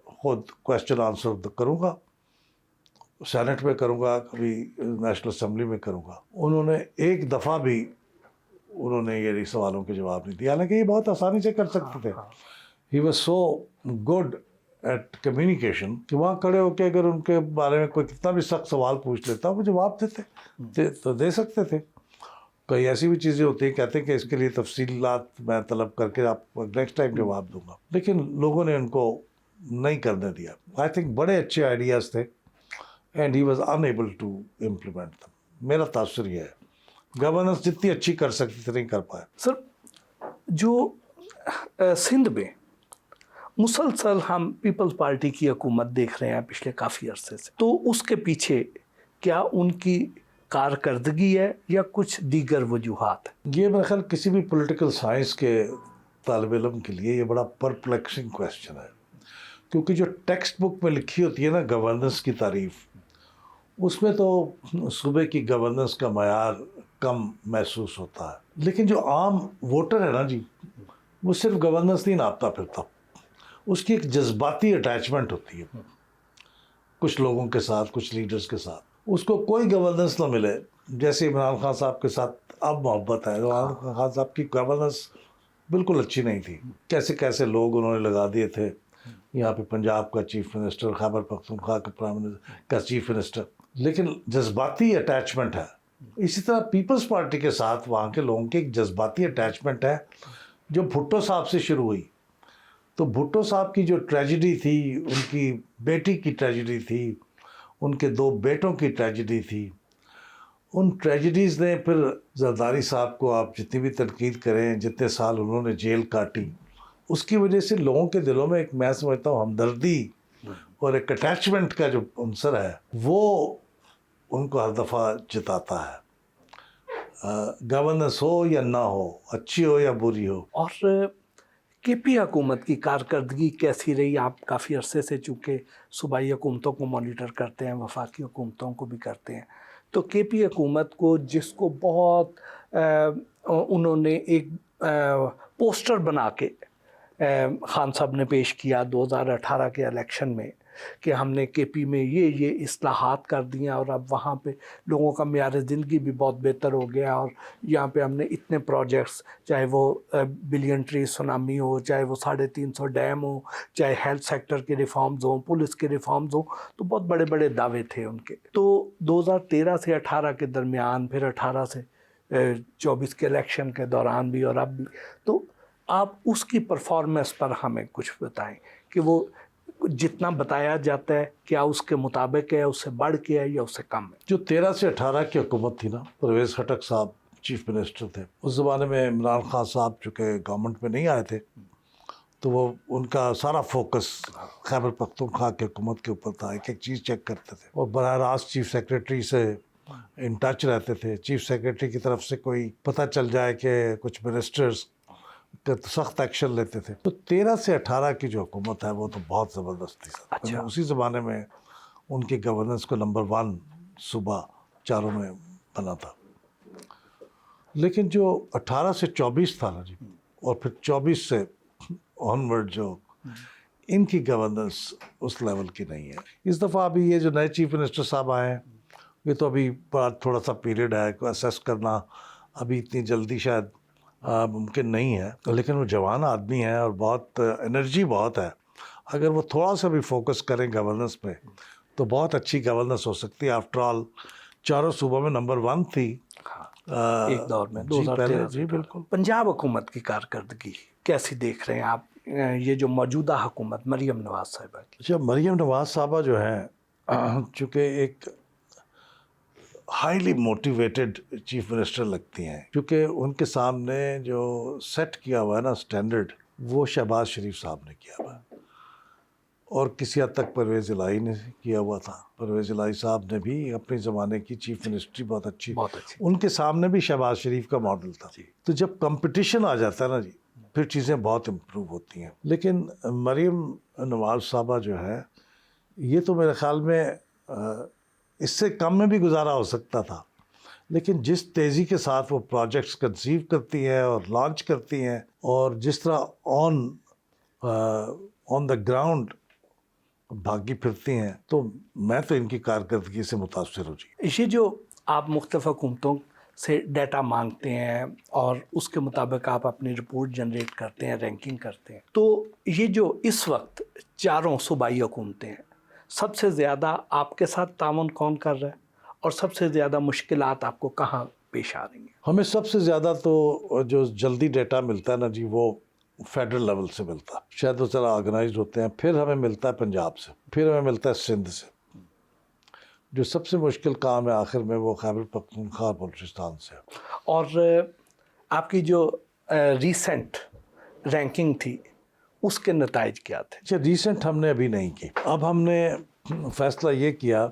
S1: خود کویشچن آنسر کروں گا, سینٹ میں کروں گا, کبھی نیشنل اسمبلی میں کروں گا. انہوں نے ایک دفعہ بھی انہوں نے یہ سوالوں کے جواب نہیں دیا, حالانکہ یہ بہت آسانی سے کر سکتے تھے. He was so good at communication کہ وہاں کھڑے ہو کے اگر ان کے بارے میں کوئی کتنا بھی سخت سوال پوچھ لیتا وہ جواب دیتے تو دے سکتے تھے. کئی ایسی بھی چیزیں ہوتی ہیں, کہتے ہیں کہ اس کے لیے تفصیلات میں طلب کر کے آپ نیکسٹ ٹائم جواب دوں گا, لیکن لوگوں نے ان کو نہیں کرنے دیا. آئی تھنک بڑے اچھے آئیڈیاز تھے and he was unable to implement them. میرا تاثر یہ ہے گورننس جتنی اچھی کر سکتی تھی نہیں کر پائے.
S2: سر, جو سندھ میں مسلسل ہم پیپلز پارٹی کی حکومت دیکھ رہے ہیں پچھلے کافی عرصے سے, تو اس کے پیچھے کیا ان کی کارکردگی ہے یا کچھ دیگر وجوہات ہیں؟
S1: یہ میرا خیال کسی بھی پولیٹیکل سائنس کے طالب علم کے لیے یہ بڑا پرپلیکسنگ کویشچن ہے, کیونکہ جو ٹیکسٹ بک میں لکھی ہوتی ہے نا گورننس کی تعریف, اس میں تو صوبے کی گورننس کا معیار کم محسوس ہوتا ہے, لیکن جو عام ووٹر ہے نا جی, وہ صرف گورننس نہیں ناپتا پھرتا, اس کی ایک جذباتی اٹیچمنٹ ہوتی ہے کچھ لوگوں کے ساتھ, کچھ لیڈرز کے ساتھ. اس کو کوئی گورننس نہ ملے, جیسے عمران خان صاحب کے ساتھ اب محبت ہے, عمران خان صاحب کی گورننس بالکل اچھی نہیں تھی, کیسے کیسے لوگ انہوں نے لگا دیے تھے یہاں پہ, پنجاب کا چیف منسٹر, خیبر پختونخوا کا پرائم منسٹر کا چیف منسٹر, لیکن جذباتی اٹیچمنٹ ہے. اسی طرح پیپلز پارٹی کے ساتھ وہاں کے لوگوں کی ایک جذباتی اٹیچمنٹ ہے جو بھٹو صاحب سے شروع ہوئی. تو بھٹو صاحب کی جو ٹریجڈی تھی, ان کی بیٹی کی ٹریجڈی تھی, ان کے 2 بیٹوں کی ٹریجڈی تھی, ان ٹریجڈیز نے پھر زرداری صاحب کو آپ جتنی بھی تنقید کریں, جتنے سال انہوں نے جیل کاٹی, اس کی وجہ سے لوگوں کے دلوں میں ایک, میں سمجھتا ہوں, ہمدردی اور ایک اٹیچمنٹ کا جو عنصر ہے وہ ان کو ہر دفعہ جتاتا ہے. گورننس ہو یا نہ ہو, اچھی ہو یا بری ہو.
S2: اور کے پی حکومت کی کارکردگی کیسی رہی؟ آپ کافی عرصے سے چونکہ صوبائی حکومتوں کو مانیٹر کرتے ہیں, وفاقی حکومتوں کو بھی کرتے ہیں, تو کے پی حکومت کو جس کو بہت انہوں نے ایک پوسٹر بنا کے خان صاحب نے پیش کیا 2018 کے الیکشن میں کہ ہم نے کے پی میں یہ اصلاحات کر دی ہیں اور اب وہاں پہ لوگوں کا معیار زندگی بھی بہت بہتر ہو گیا, اور یہاں پہ ہم نے اتنے پروجیکٹس, چاہے وہ بلین ٹری سونامی ہو, چاہے وہ 350 ڈیم ہو, چاہے ہیلتھ سیکٹر کے ریفارمز ہوں, پولیس کے ریفارمز ہوں, تو بہت بڑے بڑے دعوے تھے ان کے. تو 2013 سے 18 کے درمیان, پھر 18 سے 24 کے الیکشن کے دوران بھی اور اب بھی, تو آپ اس کی پرفارمنس پر ہمیں کچھ بتائیں کہ وہ جتنا بتایا جاتا ہے کیا اس کے مطابق ہے, اس سے بڑھ کے ہے یا اس سے کم ہے؟
S1: جو 13 سے 18 کی حکومت تھی نا, پرویز خٹک صاحب چیف منسٹر تھے. اس زمانے میں عمران خان صاحب چونکہ گورنمنٹ میں نہیں آئے تھے, تو وہ ان کا سارا فوکس خیبر پختونخوا کی حکومت کے اوپر تھا. ایک ایک چیز چیک کرتے تھے, اور براہ راست چیف سیکریٹری سے ان ٹچ رہتے تھے. چیف سیکریٹری کی طرف سے کوئی پتہ چل جائے کہ کچھ منسٹرز سخت ایکشن لیتے تھے. تو 13 سے 18 کی جو حکومت ہے وہ تو بہت زبردست تھی.
S2: اچھا.
S1: اسی زمانے میں ان کی گورننس کو نمبر 1 صوبہ چاروں میں بنا تھا. لیکن جو 18 سے 24 تھا نا جی, اور پھر 24 سے آنورڈ جو ان کی گورننس اس لیول کی نہیں ہے. اس دفعہ ابھی یہ جو نئے چیف منسٹر صاحب آئے ہیں, یہ تو ابھی بڑا تھوڑا سا پیریڈ ہے, کو اسیس کرنا ابھی اتنی جلدی شاید ممکن نہیں ہے, لیکن وہ جوان آدمی ہے اور بہت انرجی بہت ہے. اگر وہ تھوڑا سا بھی فوکس کریں گورننس پہ تو بہت اچھی گورننس ہو سکتی ہے. آفٹر آل چاروں صوبوں میں نمبر 1 تھی
S2: ایک دور میں,
S1: جی پہلے.
S2: جی بالکل. پنجاب حکومت کی کارکردگی کیسی دیکھ رہے ہیں آپ, یہ جو موجودہ حکومت مریم نواز صاحبہ کی؟
S1: اچھا, مریم نواز صاحبہ جو ہیں چونکہ ایک ہائیلی موٹیویٹڈ چیف منسٹر لگتی ہیں، کیونکہ ان کے سامنے جو سیٹ کیا ہوا ہے نا اسٹینڈرڈ، وہ شہباز شریف صاحب نے کیا ہوا ہے، اور کسی حد تک پرویز الہی نے کیا ہوا تھا۔ پرویز الہی صاحب نے بھی اپنے زمانے کی چیف منسٹری بہت اچھی، ان کے سامنے بھی شہباز شریف کا ماڈل تھا۔ تو جب کمپٹیشن آ جاتا ہے نا جی، پھر چیزیں بہت امپروو ہوتی ہیں۔ لیکن مریم نواز صاحبہ جو ہے، یہ تو میرے خیال میں اس سے کم میں بھی گزارا ہو سکتا تھا، لیکن جس تیزی کے ساتھ وہ پروجیکٹس کنسیو کرتی ہیں اور لانچ کرتی ہیں، اور جس طرح آن دا گراؤنڈ بھاگی پھرتی ہیں، تو میں تو ان کی کارکردگی سے متاثر ہوں جی۔
S2: یہ جو آپ مختلف حکومتوں سے ڈیٹا مانگتے ہیں اور اس کے مطابق آپ اپنی رپورٹ جنریٹ کرتے ہیں، رینکنگ کرتے ہیں، تو یہ جو اس وقت چاروں صوبائی حکومتیں ہیں، سب سے زیادہ آپ کے ساتھ تعاون کون کر رہا ہے اور سب سے زیادہ مشکلات آپ کو کہاں پیش آ رہی ہیں؟
S1: ہمیں سب سے زیادہ تو جو جلدی ڈیٹا ملتا ہے نا جی، وہ فیڈرل لیول سے ملتا ہے، شاید وہ ذرا آرگنائزڈ ہوتے ہیں، پھر ہمیں ملتا ہے پنجاب سے، پھر ہمیں ملتا ہے سندھ سے۔ جو سب سے مشکل کام ہے آخر میں وہ خیبر پختونخوا بلوچستان سے۔
S2: اور آپ کی جو ریسنٹ رینکنگ تھی، اس کے نتائج کیا تھے؟
S1: اچھا، ریسنٹ ہم نے ابھی نہیں کی۔ اب ہم نے فیصلہ یہ کیا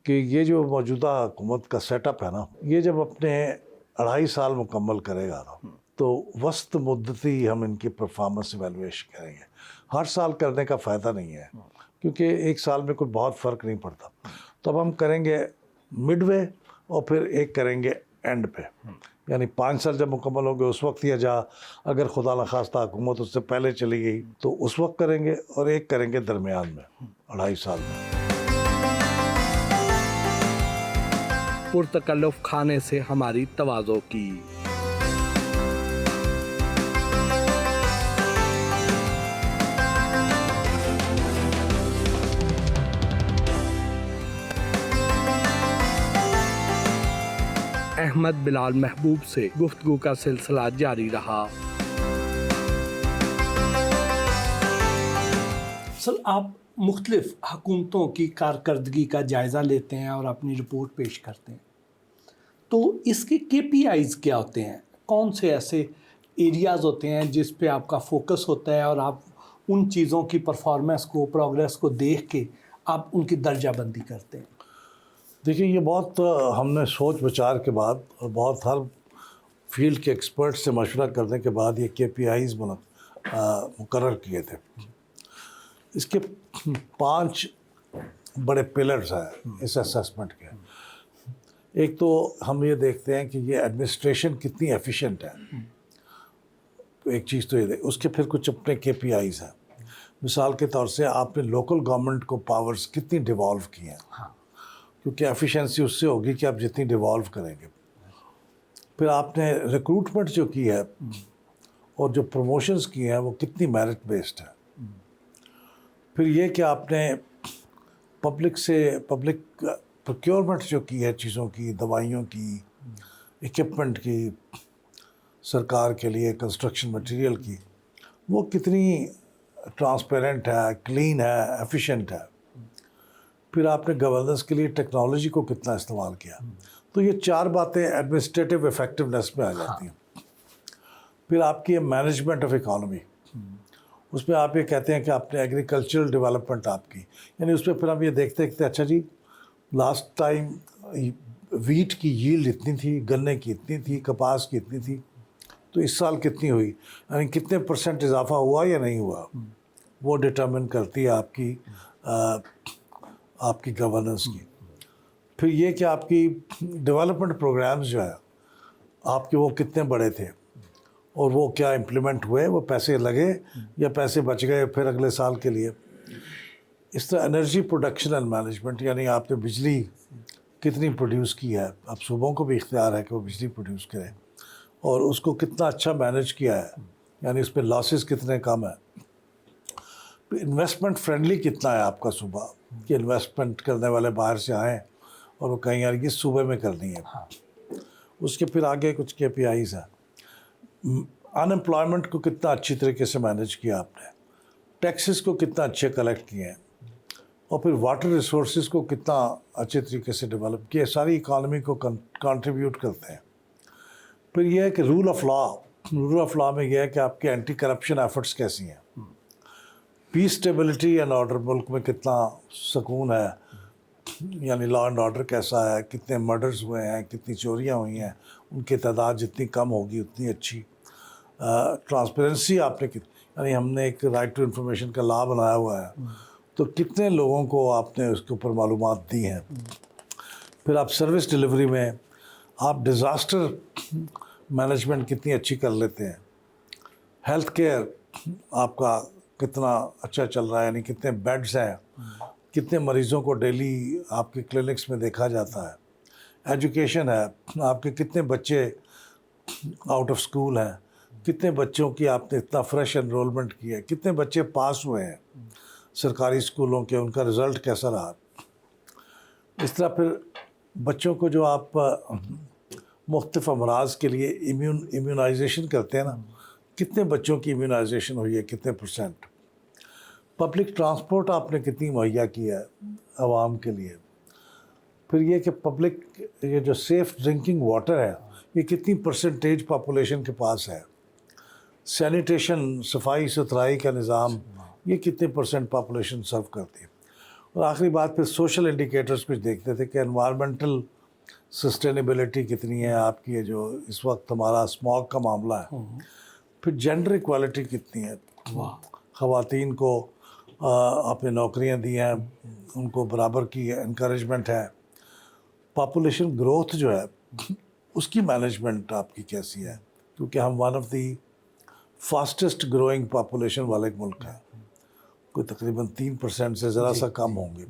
S1: کہ یہ جو موجودہ حکومت کا سیٹ اپ ہے نا، یہ جب اپنے 2.5 سال مکمل کرے گا نا، تو وسط مدتی ہم ان کی پرفارمنس ایویلویشن کریں گے۔ ہر سال کرنے کا فائدہ نہیں ہے، کیونکہ ایک سال میں کوئی بہت فرق نہیں پڑتا۔ تو اب ہم کریں گے مڈ وے، اور پھر ایک کریں گے اینڈ پہ، یعنی 5 سال جب مکمل ہوں گے اس وقت، یا جا اگر خدا نخواستہ حکومت اس سے پہلے چلی گئی تو اس وقت کریں گے، اور ایک کریں گے درمیان میں 2.5 سال میں۔
S2: پرتکلف کھانے سے ہماری تواضع کی۔ احمد بلال محبوب سے گفتگو کا سلسلہ جاری رہا۔ سر، آپ مختلف حکومتوں کی کارکردگی کا جائزہ لیتے ہیں اور اپنی رپورٹ پیش کرتے ہیں، تو اس کے KPIs کیا ہوتے ہیں؟ کون سے ایسے ایریاز ہوتے ہیں جس پہ آپ کا فوکس ہوتا ہے اور آپ ان چیزوں کی پرفارمنس کو، پروگریس کو دیکھ کے آپ ان کی درجہ بندی کرتے ہیں؟
S1: دیکھیے، یہ بہت ہم نے سوچ بچار کے بعد اور بہت ہر فیلڈ کے ایکسپرٹ سے مشورہ کرنے کے بعد یہ KPIs مقرر کیے تھے۔ اس کے 5 بڑے پلرز ہیں اس اسیسمنٹ کے۔ ایک تو ہم یہ دیکھتے ہیں کہ یہ ایڈمنسٹریشن کتنی ایفیشینٹ ہے، ایک چیز تو یہ اس کے پھر کچھ اپنے KPIs ہیں۔ مثال کے طور سے آپ نے لوکل گورنمنٹ کو پاورز کتنی ڈیوالو کی ہیں، کیونکہ ایفیشنسی اس سے ہوگی کہ آپ جتنی ڈیوالو کریں گے۔ پھر آپ نے ریکروٹمنٹ جو کی ہے اور جو پروموشنز کی ہیں وہ کتنی میرٹ بیسڈ ہے۔ پھر یہ کہ آپ نے پبلک پروکیورمنٹ جو کی ہے، چیزوں کی، دوائیوں کی، ایکوپمنٹ کی، سرکار کے لیے کنسٹرکشن مٹیریل کی، وہ کتنی ٹرانسپیرنٹ ہے، کلین ہے، ایفیشینٹ ہے۔ پھر آپ نے گورننس کے لیے ٹیکنالوجی کو کتنا استعمال کیا۔ تو یہ 4 باتیں ایڈمنسٹریٹو ایفیکٹونیس میں آ جاتی ہیں۔ پھر آپ کی مینجمنٹ آف اکانومی، اس میں آپ یہ کہتے ہیں کہ آپ نے ایگریکلچرل ڈیولپمنٹ آپ کی، یعنی اس پہ پھر ہم یہ دیکھتے ہیں کہ اچھا جی، لاسٹ ٹائم ویٹ کی ییلڈ اتنی تھی، گنے کی اتنی تھی، کپاس کی اتنی تھی، تو اس سال کتنی ہوئی، یعنی کتنے % اضافہ ہوا یا نہیں ہوا، وہ ڈٹرمن کرتی ہے آپ کی گورننس کی۔ پھر یہ کہ آپ کی ڈیولپمنٹ پروگرامز جو ہے آپ کے، وہ کتنے بڑے تھے اور وہ کیا امپلیمنٹ ہوئے، وہ پیسے لگے یا پیسے بچ گئے پھر اگلے سال کے لیے۔ اس طرح انرجی پروڈکشن اینڈ مینجمنٹ، یعنی آپ نے بجلی کتنی پروڈیوس کی ہے، اب صوبوں کو بھی اختیار ہے کہ وہ بجلی پروڈیوس کریں، اور اس کو کتنا اچھا مینیج کیا ہے، یعنی اس پہ لاسز کتنے کم ہیں۔ انویسٹمنٹ فرینڈلی کتنا ہے آپ کا صوبہ، کہ انویسٹمنٹ کرنے والے باہر سے آئیں اور وہ کہیں یار اس صوبے میں کرنی ہے۔ اس کے پھر آگے کچھ KPIs ہیں۔ ان امپلائمنٹ کو کتنا اچھی طریقے سے مینیج کیا آپ نے، ٹیکسز کو کتنا اچھے کلیکٹ کیے ہیں، اور پھر واٹر ریسورسز کو کتنا اچھے طریقے سے ڈیولپ کیا، ساری اکانومی کو کنٹریبیوٹ کرتے ہیں۔ پھر یہ ہے کہ رول آف لا میں یہ ہے کہ آپ کے اینٹی کرپشن ایفرٹس کیسی ہیں، پیس اسٹیبلٹی اینڈ آرڈر ملک میں کتنا سکون ہے، یعنی لا اینڈ آرڈر کیسا ہے، کتنے مرڈرز ہوئے ہیں، کتنی چوریاں ہوئی ہیں، ان کی تعداد جتنی کم ہوگی اتنی اچھی، ٹرانسپیرنسی آپ نے یعنی ہم نے ایک رائٹ ٹو انفارمیشن کا لا بنایا ہوا ہے، تو کتنے لوگوں کو آپ نے اس کے اوپر معلومات دی ہیں۔ پھر آپ سروس ڈیلیوری میں آپ ڈیزاسٹر مینجمنٹ کتنی اچھی کر لیتے ہیں، ہیلتھ کیئر آپ کا کتنا اچھا چل رہا ہے، یعنی کتنے بیڈز ہیں، کتنے مریضوں کو ڈیلی آپ کے کلینکس میں دیکھا جاتا ہے، ایجوکیشن ہے، آپ کے کتنے بچے آؤٹ آف اسکول ہیں، کتنے بچوں کی آپ نے اتنا فریش انرولمنٹ کیا ہے، کتنے بچے پاس ہوئے ہیں سرکاری اسکولوں کے، ان کا رزلٹ کیسا رہا۔ اس طرح پھر بچوں کو جو آپ مختلف امراض کے لیے امیونائزیشن کرتے ہیں نا، کتنے بچوں کی امیونائزیشن ہوئی ہے، کتنے پرسنٹ۔ پبلک ٹرانسپورٹ آپ نے کتنی مہیا کیا ہے عوام کے لیے۔ پھر یہ کہ پبلک یہ جو سیف ڈرنکنگ واٹر ہے یہ کتنی پرسنٹیج پاپولیشن کے پاس ہے، سینیٹیشن صفائی ستھرائی کا نظام یہ کتنے پرسنٹ پاپولیشن سرو کرتی ہے۔ اور آخری بات پھر سوشل انڈیکیٹرز کچھ دیکھتے تھے کہ انوائرمنٹل سسٹینیبلٹی کتنی ہے آپ کی، جو اس وقت ہمارا اسموگ کا معاملہ ہے۔ پھر جینڈر ایکوالٹی کتنی ہے، خواتین کو آپ نے نوکریاں دی ہیں، ان کو برابر کی انکریجمنٹ ہے۔ پاپولیشن گروتھ جو ہے اس کی مینجمنٹ آپ کی کیسی ہے، کیونکہ ہم one of the fastest growing population والے ملک ہیں، کوئی تقریباً 3% سے ذرا سا کم ہوں گے۔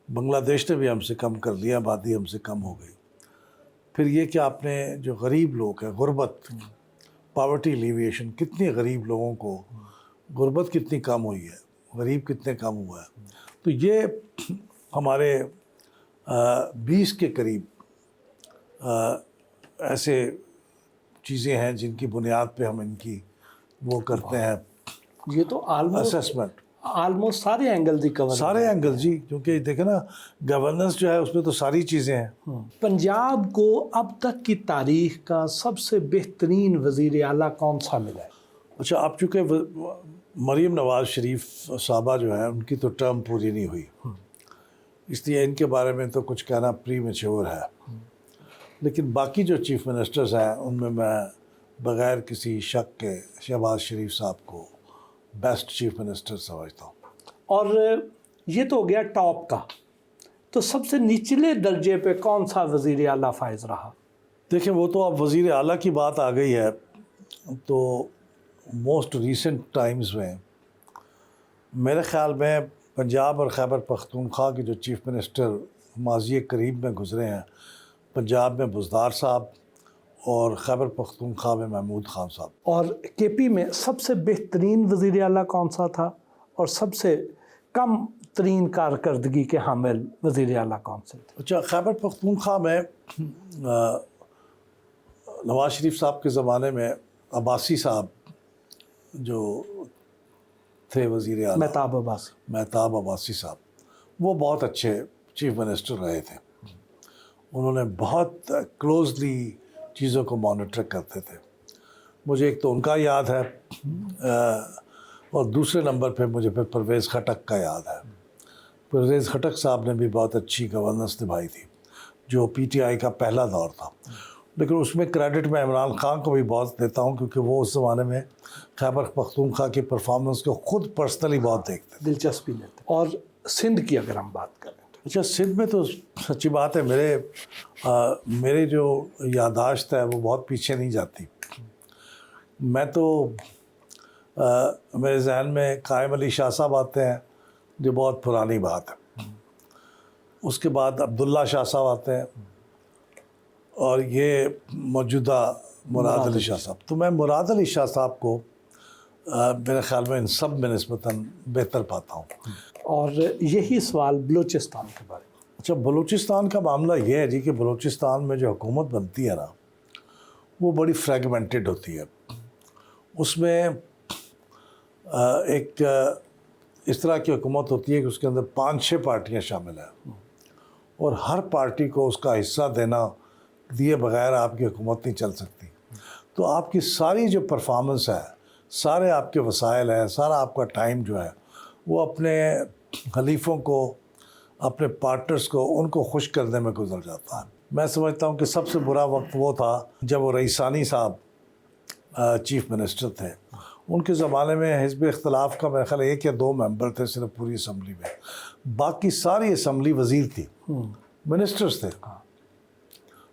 S1: بنگلہ دیش نے بھی ہم سے کم کر لیا، آبادی ہم سے کم ہو گئی۔ پھر یہ کہ آپ نے جو غریب لوگ ہیں، غربت، پاورٹی ایلیویشن، کتنے غریب لوگوں کو غربت کتنی کم ہوئی ہے، غریب کتنے کم ہوا ہے۔ تو یہ ہمارے 20 کے قریب ایسے چیزیں ہیں جن کی بنیاد پہ ہم ان کی وہ کرتے ہیں
S2: یہ تو
S1: اسیسمنٹ۔
S2: آلموسٹ سارے اینگل دی کور،
S1: سارے اینگل جی، کیونکہ دیکھیں نا گورننس جو ہے اس میں تو ساری چیزیں ہیں۔
S2: پنجاب کو اب تک کی تاریخ کا سب سے بہترین وزیر اعلیٰ کون سا ملا ہے؟
S1: اچھا، اب چونکہ مریم نواز شریف صاحبہ جو ہے ان کی تو ٹرم پوری نہیں ہوئی، اس لیے ان کے بارے میں تو کچھ کہنا پری میچور ہے، لیکن باقی جو چیف منسٹرز ہیں ان میں بغیر کسی شک کے شہباز شریف صاحب کو بیسٹ چیف منسٹر سمجھتا ہوں۔
S2: اور یہ تو ہو گیا ٹاپ کا، تو سب سے نچلے درجے پہ کون سا وزیر اعلیٰ فائز رہا؟
S1: دیکھیں وہ تو اب وزیر اعلیٰ کی بات آ گئی ہے، تو موسٹ ریسنٹ ٹائمز میں میرے خیال میں پنجاب اور خیبر پختونخوا کے جو چیف منسٹر ماضی قریب میں گزرے ہیں، پنجاب میں بزدار صاحب اور خیبر پختونخوا میں محمود خان صاحب۔
S2: اور کے پی میں سب سے بہترین وزیر اعلیٰ کون سا تھا اور سب سے کم ترین کارکردگی کے حامل وزیر اعلیٰ کون سے تھے؟
S1: اچھا، خیبر پختونخوا میں نواز شریف صاحب کے زمانے میں عباسی صاحب جو تھے وزیر اعلیٰ، مہتاب عباسی صاحب، وہ بہت اچھے چیف منسٹر رہے تھے۔ انہوں نے بہت کلوزلی چیزوں کو مانیٹر کرتے تھے۔ مجھے ایک تو ان کا یاد ہے، اور دوسرے نمبر پہ مجھے پھر پرویز خٹک کا یاد ہے۔ پرویز خٹک صاحب نے بھی بہت اچھی گورننس نبھائی تھی، جو پی ٹی آئی کا پہلا دور تھا، لیکن اس میں کریڈٹ میں عمران خان کو بھی بہت دیتا ہوں، کیونکہ وہ اس زمانے میں خیبر پختونخوا کی پرفارمنس کو خود پرسنلی بہت دیکھتے تھے،
S2: دلچسپی لیتے۔ اور سندھ کی اگر ہم بات کریں،
S1: اچھا سندھ میں تو سچی بات ہے، میرے جو یادداشت ہے وہ بہت پیچھے نہیں جاتی۔ میں تو میرے ذہن میں قائم علی شاہ صاحب آتے ہیں جو بہت پرانی بات ہے، اس کے بعد عبداللہ شاہ صاحب آتے ہیں، اور یہ موجودہ مراد علی شاہ صاحب۔ تو میں مراد علی شاہ صاحب کو میرے خیال میں ان سب میں نسبتاً بہتر پاتا ہوں۔
S2: اور یہی سوال بلوچستان کے بارے میں۔
S1: اچھا، بلوچستان کا معاملہ یہ ہے جی کہ بلوچستان میں جو حکومت بنتی ہے نا وہ بڑی فریگمنٹڈ ہوتی ہے۔ اس میں ایک اس طرح کی حکومت ہوتی ہے کہ اس کے اندر 5-6 پارٹیاں شامل ہیں اور ہر پارٹی کو اس کا حصہ دیے بغیر آپ کی حکومت نہیں چل سکتی. تو آپ کی ساری جو پرفارمنس ہے، سارے آپ کے وسائل ہیں، سارا آپ کا ٹائم جو ہے وہ اپنے حلیفوں کو، اپنے پارٹنرز کو، ان کو خوش کرنے میں گزر جاتا ہے. میں سمجھتا ہوں کہ سب سے برا وقت وہ تھا جب وہ رئیسانی صاحب چیف منسٹر تھے. ان کے زمانے میں حزب اختلاف کا میرے خیال 1 یا 2 ممبر تھے صرف پوری اسمبلی میں، باقی ساری اسمبلی وزیر تھی، منسٹرز تھے.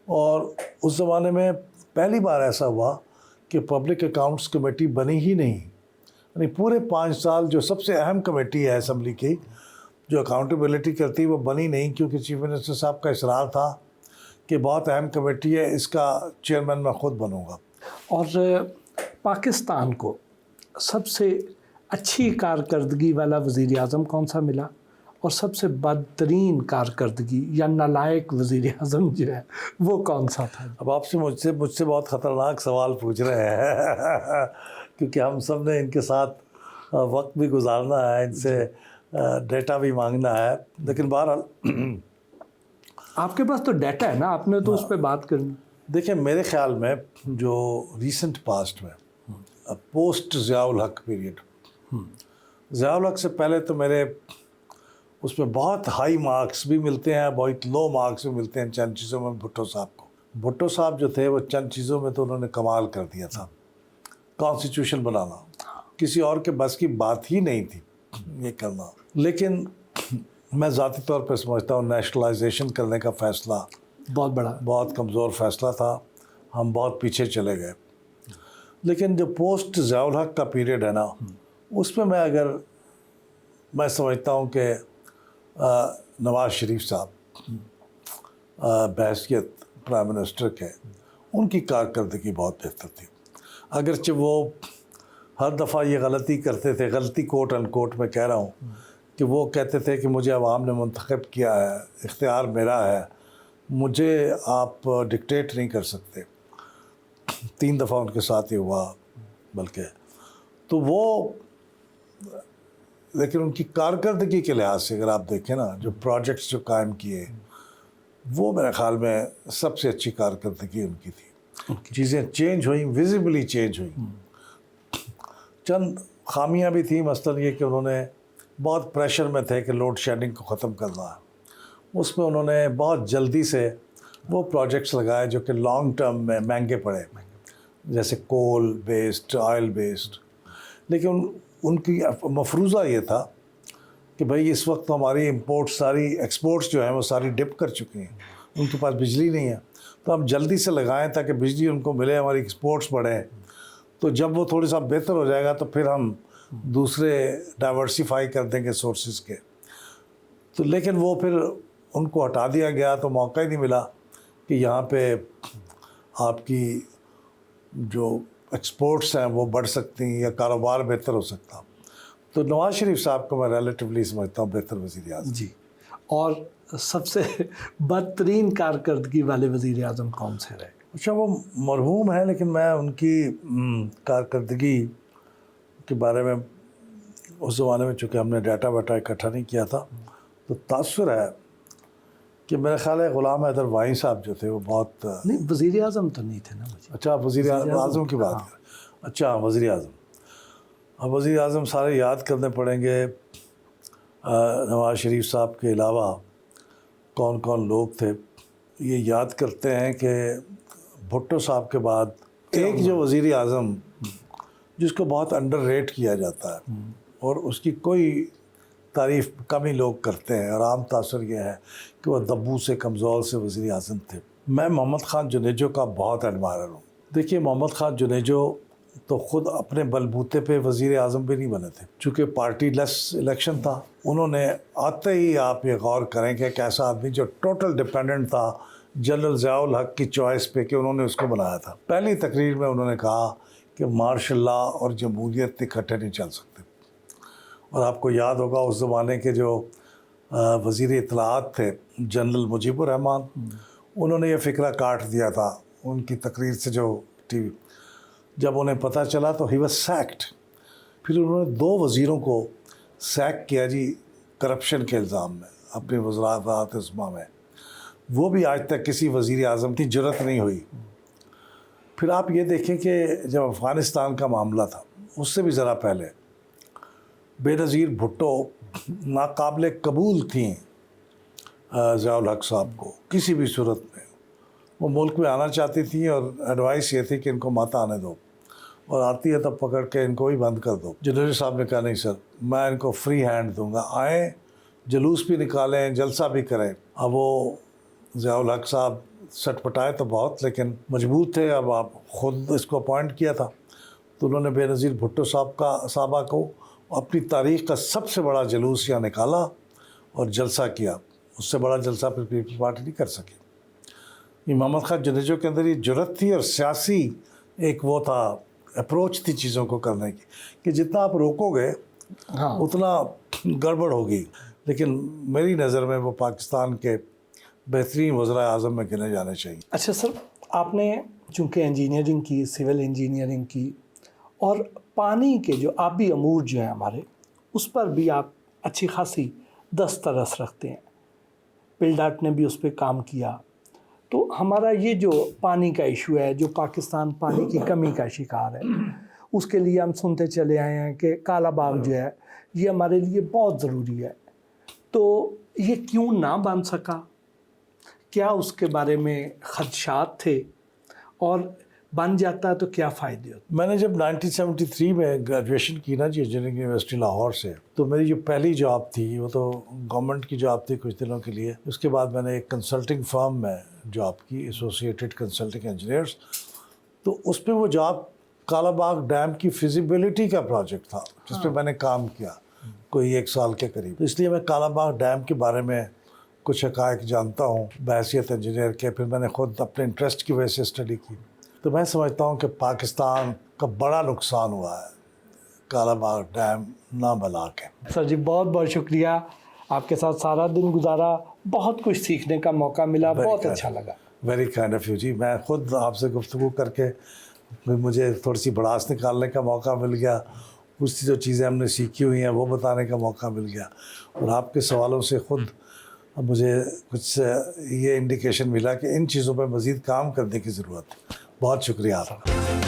S1: اور اس زمانے میں پہلی بار ایسا ہوا کہ پبلک اکاؤنٹس کمیٹی بنی ہی نہیں. یعنی پورے 5 سال جو سب سے اہم کمیٹی ہے اسمبلی کی جو اکاؤنٹیبلٹی کرتی وہ بنی نہیں، کیونکہ چیف منسٹر صاحب کا اصرار تھا کہ بہت اہم کمیٹی ہے، اس کا چیئرمین میں خود بنوں گا.
S2: اور پاکستان کو سب سے اچھی کارکردگی والا وزیر اعظم کون سا ملا، اور سب سے بدترین کارکردگی یا نالائق وزیر اعظم جو ہے وہ کون سا تھا؟
S1: اب آپ سے مجھ سے بہت خطرناک سوال پوچھ رہے ہیں کیونکہ ہم سب نے ان کے ساتھ وقت بھی گزارنا ہے، ان سے ڈیٹا بھی مانگنا ہے. لیکن بہرحال
S2: آپ کے پاس تو ڈیٹا ہے نا، آپ نے تو اس پہ بات کرنی.
S1: دیکھیں میرے خیال میں جو ریسنٹ پاسٹ میں پوسٹ ضیاء الحق پیریڈ، ضیاء الحق سے پہلے تو میرے اس میں بہت ہائی مارکس بھی ملتے ہیں، بہت لو مارکس بھی ملتے ہیں چند چیزوں میں. بھٹو صاحب کو، بھٹو صاحب جو تھے وہ چند چیزوں میں تو انہوں نے کمال کر دیا تھا. کانسٹیٹیوشن بنانا کسی اور کے بس کی بات ہی نہیں تھی یہ کرنا. لیکن میں ذاتی طور پہ سمجھتا ہوں نیشنلائزیشن کرنے کا فیصلہ بہت کمزور فیصلہ تھا، ہم بہت پیچھے چلے گئے. لیکن جو پوسٹ ضیاء الحق کا پیریڈ ہے نا، اس میں میں سمجھتا ہوں کہ نواز شریف صاحب بحیثیت پرائم منسٹر کے، ان کی کارکردگی بہت بہتر تھی. اگرچہ وہ ہر دفعہ یہ غلطی کرتے تھے، غلطی کوٹ ان کوٹ میں کہہ رہا ہوں، کہ وہ کہتے تھے کہ مجھے عوام نے منتخب کیا ہے، اختیار میرا ہے، مجھے آپ ڈکٹیٹ نہیں کر سکتے. 3 دفعہ ان کے ساتھ یہ ہوا بلکہ. تو وہ لیکن ان کی کارکردگی کے لحاظ سے اگر آپ دیکھیں نا، جو پروجیکٹس جو قائم کیے وہ میرے خیال میں سب سے اچھی کارکردگی ان کی تھی. چیزیں چینج ہوئیں، ویزیبلی چینج ہوئیں. چند خامیاں بھی تھیں، مثلاً یہ کہ انہوں نے بہت پریشر میں تھے کہ لوڈ شیڈنگ کو ختم کرنا ہے. اس میں انہوں نے بہت جلدی سے وہ پروجیکٹس لگائے جو کہ لانگ ٹرم میں مہنگے پڑے، جیسے کول بیسڈ، آئل بیسڈ. لیکن ان کی مفروضہ یہ تھا کہ بھائی اس وقت ہماری ایکسپورٹس جو ہیں وہ ساری ڈپ کر چکی ہیں، ان کے پاس بجلی نہیں ہے، تو ہم جلدی سے لگائیں تاکہ بجلی ان کو ملے، ہماری ایکسپورٹس بڑھیں. تو جب وہ تھوڑا سا بہتر ہو جائے گا تو پھر ہم دوسرے ڈائیورسیفائی کر دیں گے سورسز کے. تو لیکن وہ پھر ان کو ہٹا دیا گیا، تو موقع ہی نہیں ملا کہ یہاں پہ آپ کی جو ایکسپورٹس ہیں وہ بڑھ سکتی ہیں یا کاروبار بہتر ہو سکتا. تو نواز شریف صاحب کو میں ریلیٹیولی سمجھتا ہوں بہتر وزیر اعظم.
S2: جی. اور سب سے بدترین کارکردگی والے وزیر اعظم کون سے رہے؟
S1: اچھا وہ مرحوم ہیں، لیکن میں ان کی کارکردگی کے بارے میں اس زمانے میں چونکہ ہم نے ڈیٹا ویٹا اکٹھا نہیں کیا تھا، تو تاثر ہے کہ میرا خیال ہے غلام حیدر وانی صاحب جو تھے وہ بہت
S2: نہیں، وزیر اعظم تو نہیں تھے نا.
S1: اچھا آپ وزیر اعظم کی بات کریں. اچھا وزیر اعظم، اب وزیر اعظم سارے یاد کرنے پڑیں گے. نواز شریف صاحب کے علاوہ کون کون لوگ تھے یہ یاد کرتے ہیں کہ بھٹو صاحب کے بعد ایک جو وزیر اعظم جس کو بہت انڈر ریٹ کیا جاتا ہے اور اس کی کوئی تعریف کم ہی لوگ کرتے ہیں، اور عام تاثر یہ ہے کہ وہ دبو سے کمزور سے وزیر اعظم تھے. میں محمد خان جنیجو کا بہت ایڈمائرر ہوں. دیکھیے محمد خان جنیجو تو خود اپنے بلبوتے پہ وزیر اعظم بھی نہیں بنے تھے، چونکہ پارٹی لیس الیکشن تھا. انہوں نے آتے ہی آپ یہ غور کریں کہ ایک ایسا آدمی جو ٹوٹل ڈپینڈنٹ تھا جنرل ضیاء الحق کی چوائس پہ کہ انہوں نے اس کو بنایا تھا. پہلی تقریر میں انہوں نے کہا کہ مارشل لا اور جمہوریت اکٹھے نہیں چل سکتے. اور آپ کو یاد ہوگا اس زمانے کے جو وزیر اطلاعات تھے جنرل مجیب الرحمان، انہوں نے یہ فکرہ کاٹ دیا تھا ان کی تقریر سے. جو ٹی وی جب انہیں پتہ چلا تو ہی واز سیکڈ. پھر انہوں نے 2 وزیروں کو سیک کیا جی کرپشن کے الزام میں اپنی وزارت عظمیٰ میں، وہ بھی آج تک کسی وزیر اعظم کی جرت نہیں ہوئی۔ پھر آپ یہ دیکھیں کہ جب افغانستان کا معاملہ تھا، اس سے بھی ذرا پہلے بے نظیر بھٹو ناقابل قبول تھیں ضیاء الحق صاحب کو کسی بھی صورت میں۔ وہ ملک میں آنا چاہتی تھیں اور ایڈوائس یہ تھی کہ ان کو مت آنے دو، اور آتی ہے تب پکڑ کے ان کو ہی بند کر دو۔ جنرل صاحب نے کہا نہیں سر، میں ان کو فری ہینڈ دوں گا، آئیں جلوس بھی نکالیں، جلسہ بھی کریں۔ اب وہ ضیاء الحق صاحب سٹ پٹائے تو بہت، لیکن مجبور تھے، اب آپ خود اس کو اپوائنٹ کیا تھا، تو انہوں نے بے نظیر بھٹو صاحبہ کو اپنی تاریخ کا سب سے بڑا جلوس یہاں نکالا اور جلسہ کیا۔ اس سے بڑا جلسہ پھر پیپلز پارٹی نہیں کر سکی۔ یہ محمد خان جنیجو کے اندر یہ جرت تھی اور سیاسی ایک وہ تھا، اپروچ تھی چیزوں کو کرنے کی، کہ جتنا آپ روکو گے اتنا گڑبڑ ہوگی۔ لیکن میری نظر میں وہ پاکستان کے بہترین وزراء اعظم میں گنے جانے چاہیے۔
S2: اچھا سر، آپ نے چونکہ انجینئرنگ کی، سول انجینئرنگ کی، اور پانی کے جو آبی امور جو ہیں ہمارے، اس پر بھی آپ اچھی خاصی دسترس رکھتے ہیں۔ پل ڈاٹ نے بھی اس پہ کام کیا۔ تو ہمارا یہ جو پانی کا ایشو ہے، جو پاکستان پانی کی کمی کا شکار ہے، اس کے لیے ہم سنتے چلے آئے ہیں کہ کالا باغ جو ہے یہ ہمارے لیے بہت ضروری ہے۔ تو یہ کیوں نہ بن سکا؟ کیا اس کے بارے میں خدشات تھے؟ اور بن جاتا ہے تو کیا فائدے ہوتے؟
S1: میں نے جب 1973 میں گریجویشن کی نا جی انجینئرنگ یونیورسٹی لاہور سے، تو میری جو پہلی جاب تھی وہ تو گورنمنٹ کی جاب تھی کچھ دنوں کے لیے۔ اس کے بعد میں نے ایک کنسلٹنگ فرم میں جاب کی، ایسوسیٹڈ کنسلٹنگ انجینئرس۔ تو اس پہ وہ جاب کالا باغ ڈیم کی فیزیبلٹی کا پروجیکٹ تھا، جس پہ میں نے کام کیا کوئی 1 سال کے قریب۔ اس لیے میں کالا باغ ڈیم کے بارے میں کچھ حقائق جانتا ہوں بحیثیت انجینئر کے۔ پھر میں نے خود اپنے انٹرسٹ کی وجہ سے اسٹڈی کی۔ تو میں سمجھتا ہوں کہ پاکستان کا بڑا نقصان ہوا ہے کالا باغ ڈیم نہ بنا کے۔
S2: سر جی بہت بہت شکریہ، آپ کے ساتھ سارا دن گزارا، بہت کچھ سیکھنے کا موقع ملا، بہت اچھا لگا۔
S1: ویری کائنڈ آف یو جی۔ میں خود آپ سے گفتگو کر کے مجھے تھوڑی سی بڑاس نکالنے کا موقع مل گیا، کچھ جو چیزیں ہم نے سیکھی ہوئی ہیں وہ بتانے کا موقع مل گیا، اور آپ کے سوالوں سے خود مجھے کچھ یہ انڈیکیشن ملا کہ ان چیزوں پہ مزید کام کرنے کی ضرورت ہے۔ بہت شکریہ آپ کا۔